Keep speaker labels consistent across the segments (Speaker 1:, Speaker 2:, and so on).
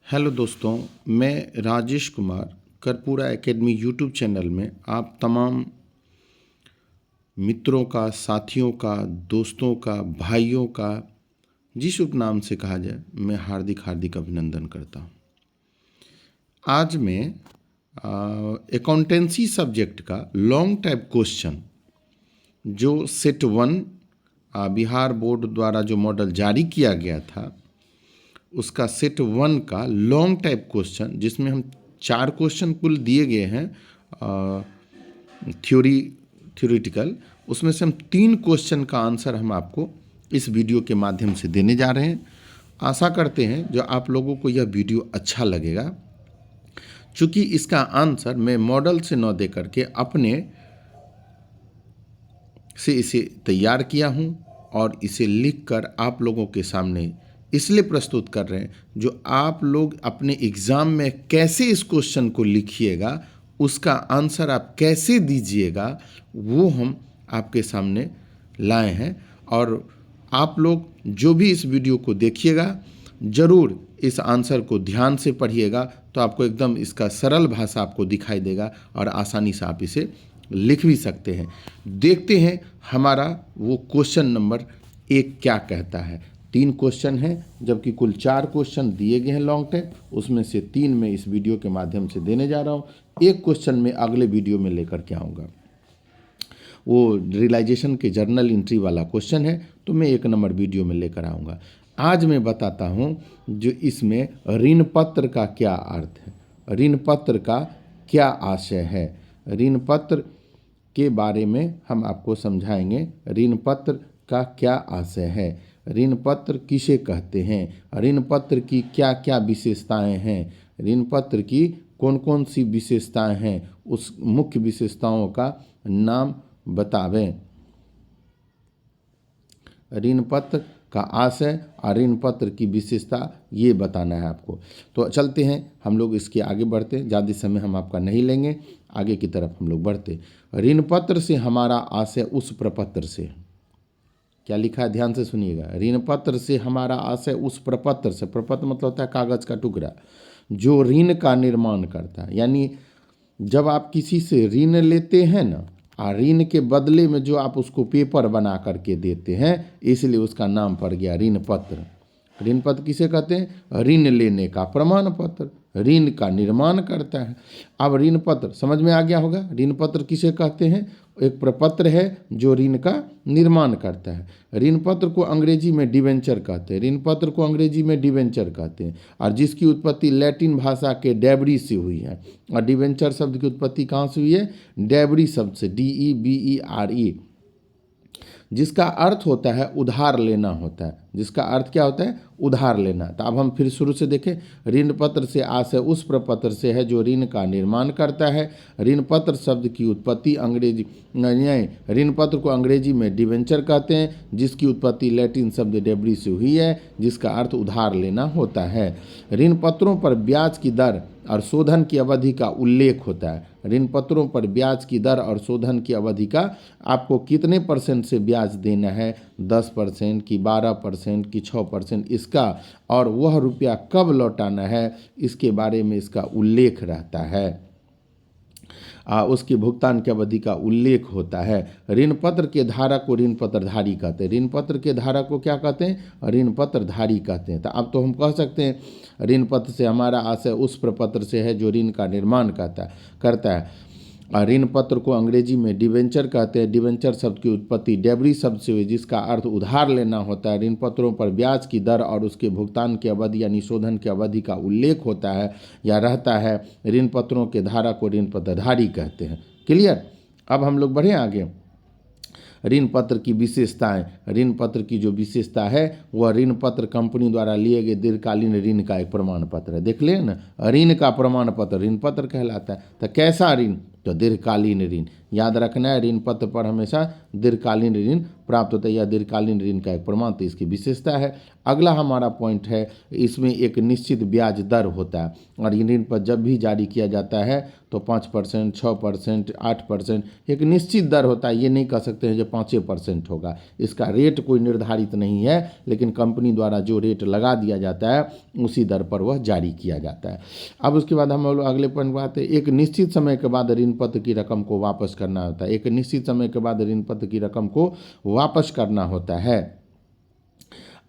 Speaker 1: Hello दोस्तों, मैं Rajesh Kumar Karpura academy YouTube channel में आप तमाम मित्रों का, साथियों का, दोस्तों का, भाइयों का, जिस शुभ नाम से कहा जाए, मैं हार्दिक हार्दिक अभिनंदन करता हूँ। आज मैं अकाउंटेंसी सब्जेक्ट का लॉन्ग टाइप क्वेश्चन जो सेट 1 बिहार बोर्ड द्वारा जो मॉडल जारी किया गया था उसका सेट 1 का लॉन्ग टाइप क्वेश्चन, जिसमें हम 4 क्वेश्चन कुल दिए गए हैं थ्योरेटिकल, उसमें से हम 3 क्वेश्चन का आंसर हम आपको इस वीडियो के माध्यम से देने जा रहे हैं। आशा करते हैं जो आप लोगों को यह वीडियो अच्छा लगेगा। चूँकि इसका आंसर मैं मॉडल से न दे करके अपने से इसे तैयार किया हूँ और इसे लिखकर आप लोगों के सामने इसलिए प्रस्तुत कर रहे हैं जो आप लोग अपने एग्ज़ाम में कैसे इस क्वेश्चन को लिखिएगा, उसका आंसर आप कैसे दीजिएगा, वो हम आपके सामने लाए हैं। और आप लोग जो भी इस वीडियो को देखिएगा, ज़रूर इस आंसर को ध्यान से पढ़िएगा, तो आपको एकदम इसका सरल भाषा आपको दिखाई देगा और आसानी से आप इसे लिख भी सकते हैं। देखते हैं हमारा वो क्वेश्चन नंबर 1 क्या कहता है। 3 क्वेश्चन हैं, जबकि कुल 4 क्वेश्चन दिए गए हैं लॉन्ग टाइप, उसमें से 3 मैं इस वीडियो के माध्यम से देने जा रहा हूँ। 1 क्वेश्चन मैं अगले वीडियो में लेकर के आऊँगा। वो रियलाइजेशन के जर्नल एंट्री वाला क्वेश्चन है, तो मैं 1 नंबर वीडियो में लेकर आऊँगा। आज मैं बताता हूँ जो इसमें ऋण पत्र का क्या अर्थ है, ऋण पत्र का क्या आशय है, ऋण पत्र के बारे में हम आपको समझाएंगे। ऋण पत्र का क्या आशय है, ऋण पत्र किसे कहते हैं, ऋण पत्र की क्या क्या विशेषताएं हैं, ऋण पत्र की कौन कौन सी विशेषताएं हैं, उस मुख्य विशेषताओं का नाम बतावें। ऋण पत्र का आशय और ऋण पत्र की विशेषता ये बताना है आपको। तो चलते हैं हम लोग इसके आगे बढ़ते, ज़्यादा समय हम आपका नहीं लेंगे, आगे की तरफ हम लोग बढ़ते। ऋण पत्र से हमारा आशय उस प्रपत्र से, क्या लिखा है ध्यान से सुनिएगा। ऋण पत्र से हमारा आशय उस प्रपत्र से, प्रपत्र मतलब होता है कागज़ का टुकड़ा, जो ऋण का निर्माण करता है। यानी जब आप किसी से ऋण लेते हैं ना, और ऋण के बदले में जो आप उसको पेपर बना करके देते हैं, इसलिए उसका नाम पड़ गया ऋण पत्र। ऋण पत्र किसे कहते हैं? ऋण लेने का प्रमाण पत्र, ऋण का निर्माण करता है। अब ऋण पत्र समझ में आ गया होगा। ऋण पत्र किसे कहते हैं? एक प्रपत्र है जो ऋण का निर्माण करता है। ऋण पत्र को अंग्रेजी में डिवेंचर कहते हैं, ऋण पत्र को अंग्रेजी में डिवेंचर कहते हैं, और जिसकी उत्पत्ति लैटिन भाषा के डेबरी से हुई है। और डिवेंचर शब्द की उत्पत्ति कहाँ से हुई है? डेबरी शब्द से, DEBERE, जिसका अर्थ होता है उधार लेना होता है। जिसका अर्थ क्या होता है? उधार लेना। तो अब हम फिर शुरू से देखें। ऋण पत्र से आशय उस प्रपत्र से है जो ऋण का निर्माण करता है। ऋण पत्र शब्द की उत्पत्ति अंग्रेजी ऋण पत्र को अंग्रेजी में डिवेंचर कहते हैं, जिसकी उत्पत्ति लैटिन शब्द डेबरी से हुई है, जिसका अर्थ उधार लेना होता है। ऋण पत्रों पर ब्याज की दर और शोधन की अवधि का उल्लेख होता है। ऋण पत्रों पर ब्याज की दर और शोधन की अवधि का आपको कितने % से ब्याज देना है, 10% की 12% की 6%, इसका और वह रुपया कब लौटाना है, इसके बारे में इसका उल्लेख रहता है। उसकी भुगतान की अवधि का उल्लेख होता है। ऋण पत्र के धारक को ऋण पत्रधारी कहते हैं। ऋण पत्र के धारक को क्या कहते हैं? ऋण पत्रधारी कहते हैं। तो अब तो हम कह सकते हैं ऋण पत्र से हमारा आशय उस प्रपत्र से है जो ऋण का निर्माण करता है। ऋण पत्र को अंग्रेजी में डिवेंचर कहते हैं। डिवेंचर शब्द की उत्पत्ति डेबरी शब्द से हुई, जिसका अर्थ उधार लेना होता है। ऋण पत्रों पर ब्याज की दर और उसके भुगतान की अवधि यानी शोधन की अवधि का उल्लेख होता है या रहता है। ऋण पत्रों के धारक को ऋण पत्रधारी कहते हैं। क्लियर? अब हम लोग बढ़े आगे। ऋण पत्र की विशेषताएं। ऋण पत्र की जो विशेषता है वह ऋण पत्र कंपनी द्वारा लिए गए दीर्घकालीन ऋण का एक प्रमाण पत्र है। देख लें ना, ऋण का प्रमाण पत्र ऋण पत्र कहलाता है। तो कैसा ऋण? तो दीर्घकालीन ऋण याद रखना है, ऋण पत्र पर हमेशा दीर्घकालीन ऋण प्राप्त होता है, यह दीर्घकालीन ऋण का एक प्रमाण, तो इसकी विशेषता है। अगला हमारा पॉइंट है, इसमें एक निश्चित ब्याज दर होता है और ये ऋण पर जब भी जारी किया जाता है तो 5%, 6%, 8% एक निश्चित दर होता है। ये नहीं कह सकते हैं जो 5% होगा, इसका रेट कोई निर्धारित नहीं है, लेकिन कंपनी द्वारा जो रेट लगा दिया जाता है उसी दर पर वह जारी किया जाता है। अब उसके बाद हम लोग अगले पॉइंट पर आते हैं, एक निश्चित समय के बाद ऋण पत्र की रकम को वापस करना होता है। एक निश्चित समय के बाद ऋण पत्र की रकम को वापस करना होता है।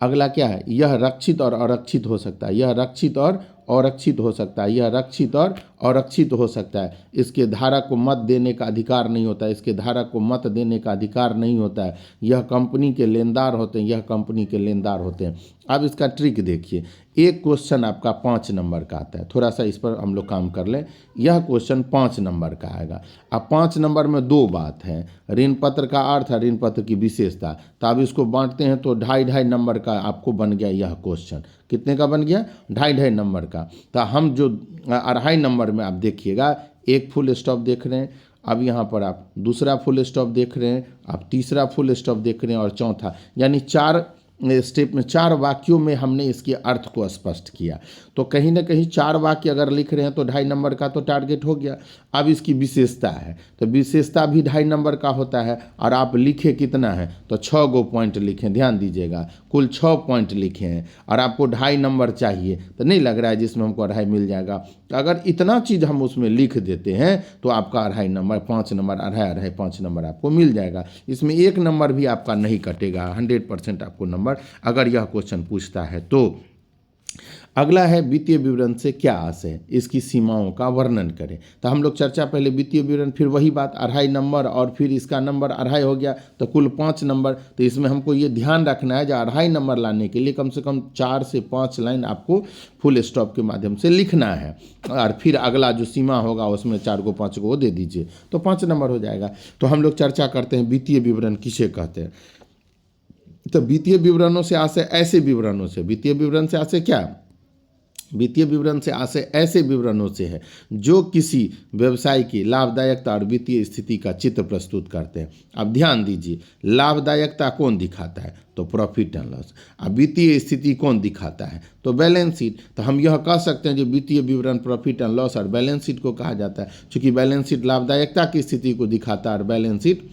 Speaker 1: अगला क्या है, यह रक्षित और अरक्षित हो सकता है, यह रक्षित और अरक्षित हो सकता है, यह रक्षित और अरक्षित हो सकता है। इसके धारक को मत देने का अधिकार नहीं होता है, इसके धारक को मत देने का अधिकार नहीं होता है। यह कंपनी के लेनदार होते हैं, यह कंपनी के लेनदार होते हैं। अब इसका ट्रिक देखिए, एक क्वेश्चन आपका 5 नंबर का आता है, थोड़ा सा इस पर हम लोग काम कर लें। यह क्वेश्चन 5 नंबर का आएगा। अब 5 नंबर में 2 बात है, ऋण पत्र का अर्थ है, ऋण पत्र की विशेषता। तो अब इसको बांटते हैं तो 2.5 नंबर का आपको बन गया यह क्वेश्चन। कितने का बन गया? 2.5 नंबर का। तो हम जो 2.5 नंबर में आप देखिएगा, एक फुल स्टॉप देख रहे हैं, अब यहाँ पर आप दूसरा फुल स्टॉप देख रहे हैं, आप तीसरा फुल स्टॉप देख रहे हैं और चौथा, यानी 4 स्टेप में 4 वाक्यों में हमने इसके अर्थ को स्पष्ट किया। तो कहीं ना कहीं 4 वाक्य अगर लिख रहे हैं तो 2.5 नंबर का तो टारगेट हो गया। अब इसकी विशेषता है, तो विशेषता भी 2.5 नंबर का होता है और आप लिखे कितना है तो 6 गो पॉइंट लिखें, ध्यान दीजिएगा, कुल 6 पॉइंट लिखे हैं और आपको 2.5 नंबर चाहिए, तो नहीं लग रहा है जिसमें हमको 2.5 मिल जाएगा। अगर इतना चीज़ हम उसमें लिख देते हैं तो आपका 2.5 नंबर, 5 नंबर, 2.5, 5 नंबर आपको मिल जाएगा। इसमें 1 नंबर भी आपका नहीं कटेगा, 100% आपको नंबर अगर यह क्वेश्चन पूछता है तो। अगला है वित्तीय विवरण से क्या आशय, इसकी सीमाओं का वर्णन करें। तो हम लोग चर्चा पहले वित्तीय विवरण, फिर वही बात 2.5 नंबर और फिर इसका नंबर 2.5 हो गया, तो कुल 5 नंबर। तो इसमें हमको ये ध्यान रखना है, जो 2.5 नंबर लाने के लिए कम से कम 4 से 5 लाइन आपको फुल स्टॉप के माध्यम से लिखना है और फिर अगला जो सीमा होगा उसमें 4 को 5 को दे दीजिए तो 5 नंबर हो जाएगा। तो हम लोग चर्चा करते हैं वित्तीय विवरण किसे कहते हैं। तो वित्तीय विवरणों से आशय ऐसे विवरणों से, वित्तीय विवरण से आशय क्या, वित्तीय विवरण से आशय ऐसे विवरणों से है जो किसी व्यवसाय की लाभदायकता और वित्तीय स्थिति का चित्र प्रस्तुत करते हैं। अब ध्यान दीजिए, लाभदायकता कौन दिखाता है तो प्रॉफिट एंड लॉस, अब वित्तीय स्थिति कौन दिखाता है तो बैलेंस शीट। तो हम यह कह सकते हैं जो वित्तीय विवरण प्रॉफिट एंड लॉस और बैलेंस शीट को कहा जाता है, क्योंकि बैलेंस शीट लाभदायकता की स्थिति को दिखाता है और balance sheet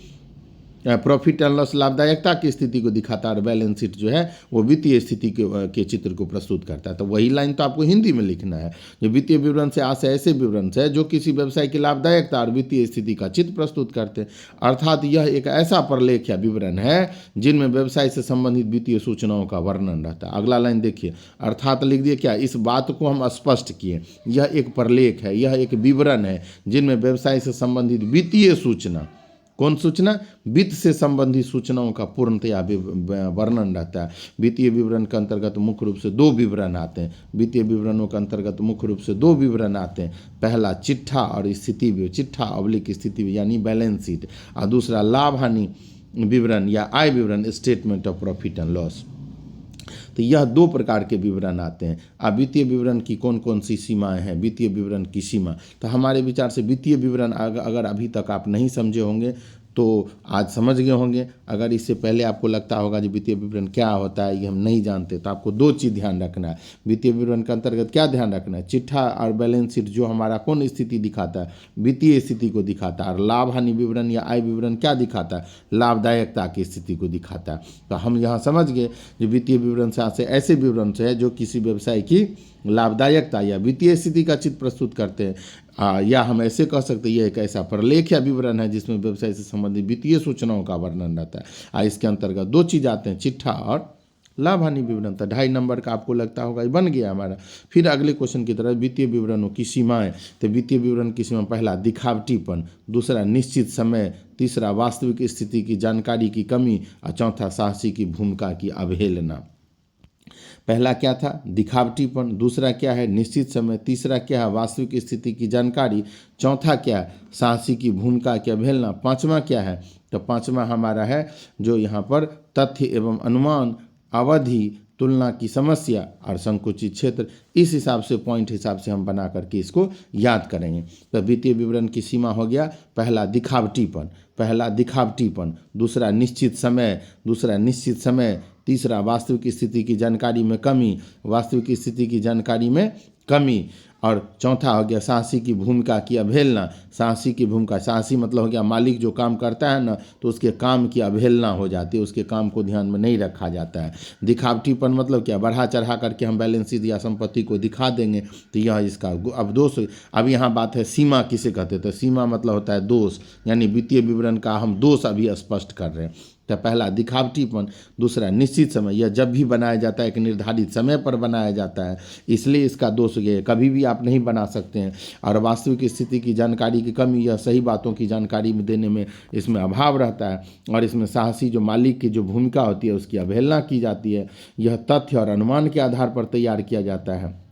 Speaker 1: profit and loss लाभदायकता की स्थिति को दिखाता है और बैलेंस शीट जो है वो वित्तीय स्थिति के चित्र को प्रस्तुत करता है। तो वही लाइन तो आपको हिंदी में लिखना है, जो वित्तीय विवरण से आशय ऐसे विवरण से है जो किसी व्यवसाय की लाभदायकता और वित्तीय स्थिति का चित्र प्रस्तुत करते हैं। अर्थात यह एक ऐसा प्रलेख या विवरण है जिनमें व्यवसाय से संबंधित वित्तीय सूचनाओं का वर्णन रहता है। अगला लाइन देखिए, अर्थात लिख दिए क्या, इस बात को हम स्पष्ट किए, यह एक प्रलेख है, यह एक विवरण है जिनमें व्यवसाय से संबंधित वित्तीय सूचना, कौन सूचना, वित्त से संबंधित सूचनाओं का पूर्णतया वर्णन रहता है। वित्तीय विवरण के अंतर्गत मुख्य रूप से 2 विवरण आते हैं, वित्तीय विवरणों के अंतर्गत मुख्य रूप से 2 विवरण आते हैं। पहला चिट्ठा और स्थिति, चिट्ठा अवलिक स्थिति यानी बैलेंस शीट, और दूसरा लाभ हानि विवरण या आय विवरण, statement of profit and loss. तो यह 2 प्रकार के विवरण आते हैं। अब वित्तीय विवरण की कौन कौन सी सीमाएं हैं, वित्तीय विवरण की सीमा, तो हमारे विचार से वित्तीय विवरण अगर अभी तक आप नहीं समझे होंगे तो आज समझ गए होंगे। अगर इससे पहले आपको लगता होगा कि वित्तीय विवरण क्या होता है ये हम नहीं जानते, तो आपको 2 चीज़ ध्यान रखना है। वित्तीय विवरण के अंतर्गत क्या ध्यान रखना है, चिट्ठा और बैलेंस शीट जो हमारा कौन स्थिति दिखाता है, वित्तीय स्थिति को दिखाता है, और लाभ हानि विवरण या आय विवरण क्या दिखाता है, लाभदायकता की स्थिति को दिखाता है। तो हम यहाँ समझ गए कि वित्तीय विवरण से ऐसे विवरण से है जो किसी व्यवसाय की लाभदायकता या वित्तीय स्थिति का चित्र प्रस्तुत करते हैं, या हम ऐसे कह सकते हैं यह एक ऐसा प्रलेख या विवरण है जिसमें व्यवसाय से संबंधित वित्तीय सूचनाओं का वर्णन रहता है। इसके अंतर्गत 2 चीज़ आते हैं, चिट्ठा और लाभ हानि विवरण। तो 2.5 नंबर का आपको लगता होगा ये बन गया हमारा। फिर अगले क्वेश्चन की तरफ, वित्तीय विवरणों की सीमाएं। तो वित्तीय विवरण की सीमा, पहला दिखावटीपन, दूसरा निश्चित समय, तीसरा वास्तविक स्थिति की जानकारी की कमी और चौथा साहसी की भूमिका की अवहेलना। पहला क्या था, दिखावटीपन, दूसरा क्या है निश्चित समय, तीसरा क्या है वास्तविक स्थिति की जानकारी, चौथा क्या है साहसी की भूमिका की अवहेलना, पांचवा क्या है तो पांचवा हमारा है जो यहाँ पर तथ्य एवं अनुमान, अवधि, तुलना की समस्या और संकुचित क्षेत्र, इस हिसाब से पॉइंट हिसाब से हम बना करके इसको याद करेंगे। तो वित्तीय विवरण की सीमा हो गया, पहला दिखावटीपन, दूसरा निश्चित समय, तीसरा वास्तविक स्थिति की जानकारी में कमी, और चौथा हो गया साहसी की भूमिका की अवहेलना। साहसी मतलब हो गया मालिक जो काम करता है ना, तो उसके काम की अवहेलना हो जाती है, उसके काम को ध्यान में नहीं रखा जाता है। दिखावटीपन मतलब क्या, बढ़ा चढ़ा करके हम बैलेंस शीट या संपत्ति को दिखा देंगे, तो यह इसका अब दोष। अब यहाँ बात है सीमा किसे कहते हैं, तो सीमा मतलब होता है दोष, यानी वित्तीय विवरण का हम दोष अभी स्पष्ट कर रहे हैं। तो पहला दिखावटीपन, दूसरा निश्चित समय, यह जब भी बनाया जाता है एक निर्धारित समय पर बनाया जाता है, इसलिए इसका दोष ये कभी भी आप नहीं बना सकते हैं। और वास्तविक स्थिति की जानकारी की कमी, यह सही बातों की जानकारी में देने में इसमें अभाव रहता है। और इसमें साहसी जो मालिक की जो भूमिका होती है उसकी अवहेलना की जाती है। यह तथ्य और अनुमान के आधार पर तैयार किया जाता है।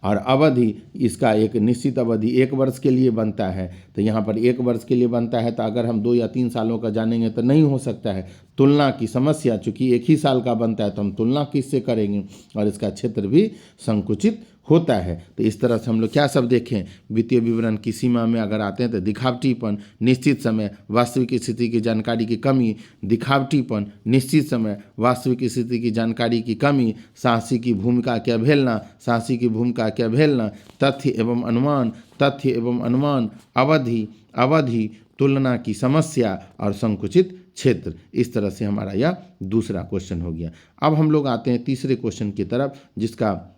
Speaker 1: और अवधि, इसका एक निश्चित अवधि 1 वर्ष के लिए बनता है, तो यहाँ पर 1 वर्ष के लिए बनता है, तो अगर हम 2 या 3 सालों का जानेंगे तो नहीं हो सकता है। तुलना की समस्या, चूंकि 1 ही साल का बनता है तो हम तुलना किससे करेंगे, और इसका क्षेत्र भी संकुचित होता है। तो इस तरह से हम लोग क्या सब देखें, वित्तीय विवरण की सीमा में अगर आते हैं तो दिखावटीपन, निश्चित समय, वास्तविक स्थिति की जानकारी की कमी, दिखावटीपन, निश्चित समय, वास्तविक स्थिति की जानकारी की कमी, साहसी की भूमिका की अवहेलना, तथ्य एवं अनुमान, अवधि, तुलना की समस्या और संकुचित क्षेत्र। इस तरह से हमारा यह दूसरा क्वेश्चन हो गया। अब हम लोग आते हैं तीसरे क्वेश्चन की तरफ, जिसका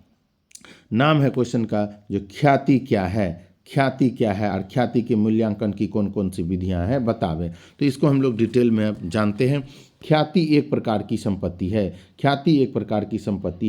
Speaker 1: नाम है क्वेश्चन का जो ख्याति क्या है और ख्याति के मूल्यांकन की कौन कौन सी विधियां हैं बतावें। तो इसको हम लोग डिटेल में जानते हैं। ख्याति एक प्रकार की संपत्ति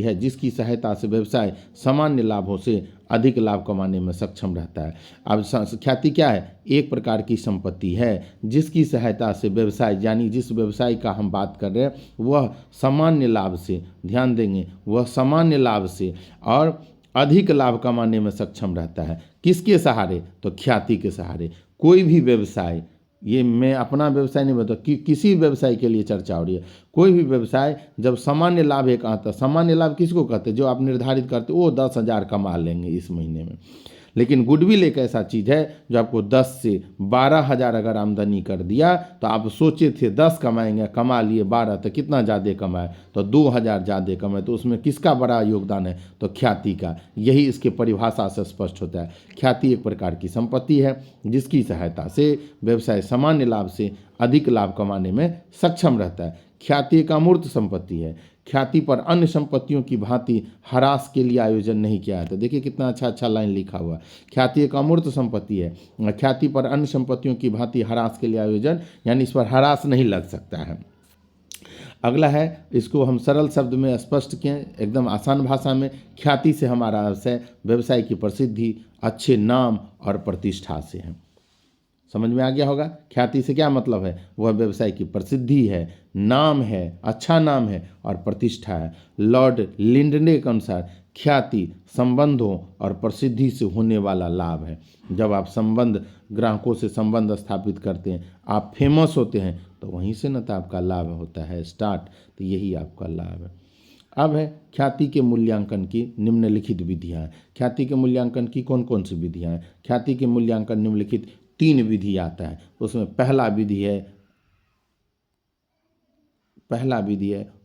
Speaker 1: है जिसकी सहायता से व्यवसाय सामान्य लाभों से अधिक लाभ कमाने में सक्षम रहता है। अब ख्याति क्या है, एक प्रकार की संपत्ति है जिसकी सहायता से व्यवसाय, यानी जिस व्यवसाय का हम बात कर रहे हैं वह सामान्य लाभ से, ध्यान देंगे, वह सामान्य लाभ से और अधिक लाभ कमाने में सक्षम रहता है। किसके सहारे, तो ख्याति के सहारे। कोई भी व्यवसाय, ये मैं अपना व्यवसाय नहीं बता कि किसी व्यवसाय के लिए चर्चा हो रही है, कोई भी व्यवसाय जब सामान्य लाभ एक आता, सामान्य लाभ किसको कहते हैं, जो आप निर्धारित करते हो वो 10,000 कमा लेंगे इस महीने में। लेकिन गुडविल एक ऐसा चीज़ है जो आपको 10 से 12,000 अगर आमदनी कर दिया, तो आप सोचे थे 10 कमाएंगे, कमा लिए 12, तो कितना ज़्यादा कमाए, तो 2,000 ज़्यादा कमाए। तो उसमें किसका बड़ा योगदान है, तो ख्याति का। यही इसके परिभाषा से स्पष्ट होता है। ख्याति एक प्रकार की संपत्ति है जिसकी सहायता से व्यवसाय सामान्य लाभ से अधिक लाभ कमाने में सक्षम रहता है। ख्याति एक अमूर्त संपत्ति है। ख्याति पर अन्य संपत्तियों की भांति ह्रास के लिए आयोजन नहीं किया है। तो देखिए कितना अच्छा लाइन लिखा हुआ। ख्याति एक अमूर्त संपत्ति है, ख्याति पर अन्य संपत्तियों की भांति ह्रास के लिए आयोजन, यानी इस पर ह्रास नहीं लग सकता है। अगला है, इसको हम सरल शब्द में स्पष्ट किए, एकदम आसान भाषा में। ख्याति से हमारा अर्थ है व्यवसाय की प्रसिद्धि, अच्छे नाम और प्रतिष्ठा से है। समझ में आ गया होगा। ख्याति से क्या मतलब है, वह व्यवसाय की प्रसिद्धि है, नाम है, अच्छा नाम है और प्रतिष्ठा है। लॉर्ड लिंडने के अनुसार ख्याति संबंधों और प्रसिद्धि से होने वाला लाभ है। जब आप ग्राहकों से संबंध स्थापित करते हैं, आप फेमस होते हैं, तो वहीं से न तो आपका लाभ होता है स्टार्ट, तो यही आपका लाभ है। अब है ख्याति के मूल्यांकन की निम्नलिखित विधियाँ। ख्याति के मूल्यांकन की कौन कौन सी विधियाँ हैं। ख्याति के मूल्यांकन निम्नलिखित 3 विधि आता है। उसमें पहला विधि है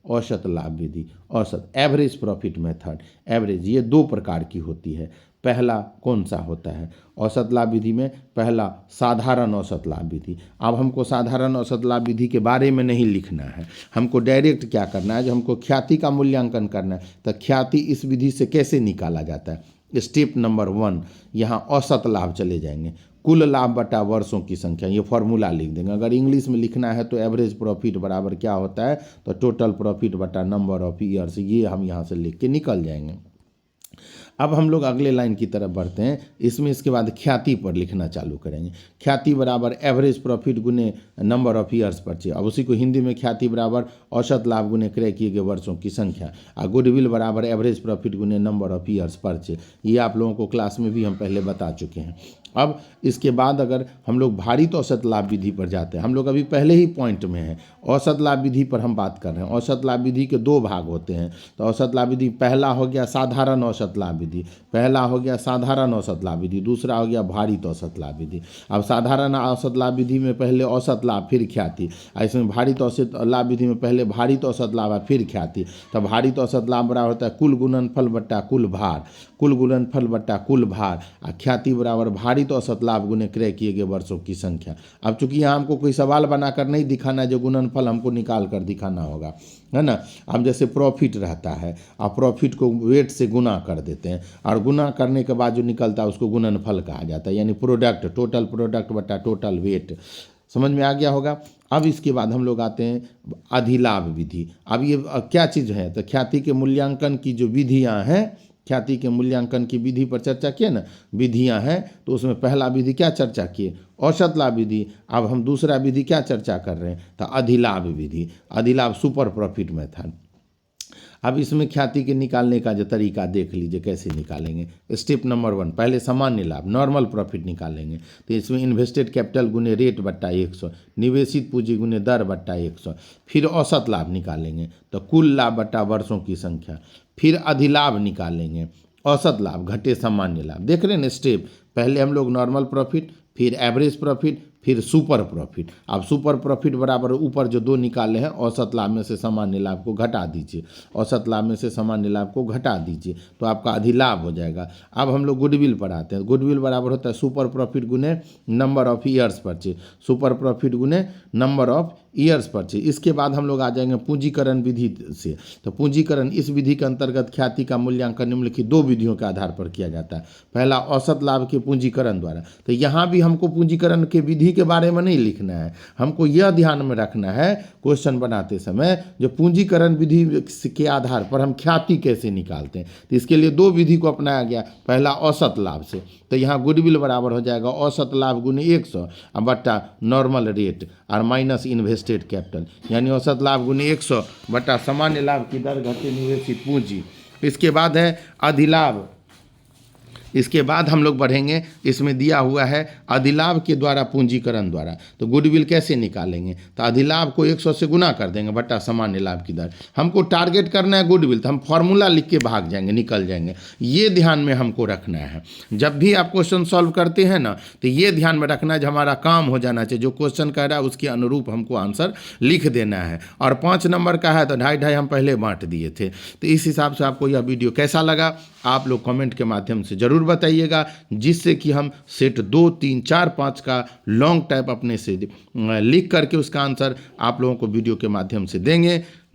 Speaker 1: औसत लाभ विधि, औसत, एवरेज प्रॉफिट मेथड। एवरेज ये 2 प्रकार की होती है। पहला कौन सा होता है औसत लाभ विधि में, पहला साधारण औसत लाभ विधि। अब हमको साधारण औसत लाभ विधि के बारे में नहीं लिखना है, हमको डायरेक्ट क्या करना है, जो हमको ख्याति का मूल्यांकन करना है, तो ख्याति इस विधि से कैसे निकाला जाता है। स्टेप नंबर 1, यहाँ औसत लाभ चले जाएंगे, कुल लाभ बटा वर्षों की संख्या, ये फॉर्मूला लिख देंगे। अगर इंग्लिश में लिखना है तो एवरेज प्रॉफिट बराबर क्या होता है, तो टोटल प्रॉफिट बटा नंबर ऑफ ईयर्स, ये हम यहाँ से लिख के निकल जाएंगे। अब हम लोग अगले लाइन की तरफ बढ़ते हैं। इसमें इसके बाद ख्याति पर लिखना चालू करेंगे। ख्याति बराबर एवरेज प्रॉफिट गुने नंबर ऑफ ईयर्स परचेज। अब उसी को हिंदी में ख्याति बराबर औसत लाभ गुने क्रय किए गए वर्षों की संख्या, और गुडविल बराबर एवरेज प्रॉफिट गुने नंबर ऑफ ईयर्स परचेज। ये आप लोगों को क्लास में भी हम पहले बता चुके हैं। अब इसके बाद अगर हम लोग भारित औसत लाभ विधि पर जाते हैं, हम लोग अभी पहले ही पॉइंट में हैं, औसत लाभ विधि पर हम बात कर रहे हैं। औसत लाभ विधि के दो भाग होते हैं। तो औसत लाभ विधि पहला हो गया साधारण औसत लाभ विधि, पहला हो गया साधारण औसत लाभ विधि, दूसरा हो गया भारित औसत लाभ विधि। अब साधारण औसत लाभ विधि में पहले औसत लाभ फिर ख्याति, इसमें भारित औसत लाभ विधि में पहले भारित औसत लाभ फिर ख्याति। तो भारित औसत लाभ बराबर होता है कुल गुणनफल बट्टा कुल भार, कुल गुणनफल बट्टा कुल भार, और ख्याति बराबर भारित औसत लाभ गुने क्रय किए गए वर्षों की संख्या। अब चूंकि यहाँ हमको कोई सवाल बनाकर नहीं दिखाना है, जो गुणनफल हमको निकाल कर दिखाना होगा, है ना। अब जैसे प्रॉफिट रहता है, आप प्रॉफिट को वेट से गुना कर देते हैं, और गुना करने के बाद जो निकलता है उसको गुणनफल कहा जाता है, यानी प्रोडक्ट, टोटल प्रोडक्ट बटा टोटल वेट। समझ में आ गया होगा। अब इसके बाद हम लोग आते हैं अधिलाभ विधि। अब ये क्या चीज़ है, तो ख्याति के मूल्यांकन की जो विधियाँ हैं, ख्याति के मूल्यांकन की विधि पर चर्चा किए ना, विधियां हैं। तो उसमें पहला विधि क्या चर्चा किए, औसत लाभ विधि। अब हम दूसरा विधि क्या चर्चा कर रहे हैं, तो अधिलाभ विधि, अधिलाभ सुपर प्रॉफिट मेथड। अब इसमें ख्याति के निकालने का जो तरीका देख लीजिए कैसे निकालेंगे। स्टेप नंबर 1, पहले सामान्य लाभ नॉर्मल प्रॉफिट निकालेंगे। तो इसमें इन्वेस्टेड कैपिटल गुने रेट बट्टा 100, निवेशित पूंजी गुने दर बट्टा 100। फिर औसत लाभ निकालेंगे, तो कुल लाभ बट्टा वर्षों की संख्या। फिर अधिलाभ निकालेंगे, औसत लाभ घटे सामान्य लाभ। देख रहे हैं स्टेप, पहले हम लोग नॉर्मल प्रॉफिट, फिर एवरेज प्रॉफिट, फिर सुपर प्रॉफिट। अब सुपर प्रॉफिट बराबर ऊपर जो दो निकाले हैं, औसत लाभ में से सामान्य लाभ को घटा दीजिए, औसत लाभ में से सामान्य लाभ को घटा दीजिए, तो आपका अधिलाभ हो जाएगा। अब हम लोग गुडविल पर आते हैं। गुडविल बराबर होता है सुपर प्रॉफिट गुने number of years purchase, super profit गुने नंबर ऑफ ईयर्स परचेज। इसके बाद हम लोग आ जाएंगे पूंजीकरण विधि से। तो पूंजीकरण, इस विधि के अंतर्गत ख्याति का मूल्यांकन निम्नलिखित दो विधियों के आधार पर किया जाता है। पहला औसत लाभ के पूंजीकरण द्वारा। तो यहाँ भी हमको पूंजीकरण के विधि के बारे में नहीं लिखना है, हमको यह ध्यान में रखना है क्वेश्चन बनाते समय, जो पूंजीकरण विधि के आधार पर हम ख्याति कैसे निकालते हैं। तो इसके लिए दो विधि को अपनाया गया। पहला औसत लाभ से, तो यहाँ गुडविल बराबर हो जाएगा औसत लाभ गुने 100 बट्टा नॉर्मल रेट और माइनस इन्वेस्टेड कैपिटल, यानी औसत लाभ गुने 100 बट्टा सामान्य लाभ की दर घटे निवेशित पूंजी। इसके बाद है अधिलाभ। इसके बाद हम लोग बढ़ेंगे, इसमें दिया हुआ है अधिलाभ के द्वारा पूंजीकरण द्वारा। तो गुडविल कैसे निकालेंगे, तो अधिलाभ को 100 से गुना कर देंगे बट्टा सामान्य लाभ की दर। हमको टारगेट करना है गुडविल, तो हम फॉर्मूला लिख के भाग जाएंगे, निकल जाएंगे। ये ध्यान में हमको रखना है। जब भी आप क्वेश्चन सॉल्व करते हैं ना, तो ये ध्यान में रखना है, जो हमारा काम हो जाना चाहिए, जो क्वेश्चन कह रहा है उसके अनुरूप हमको आंसर लिख देना है। और 5 नंबर का है तो 2.5 हम पहले बांट दिए थे। तो इस हिसाब से आपको यह वीडियो कैसा लगा, आप लोग कमेंट के माध्यम से ज़रूर बताइएगा, जिससे कि हम सेट 2, 3, 4, 5 का लॉन्ग टाइप अपने से लिख करके उसका आंसर आप लोगों को वीडियो के माध्यम से देंगे।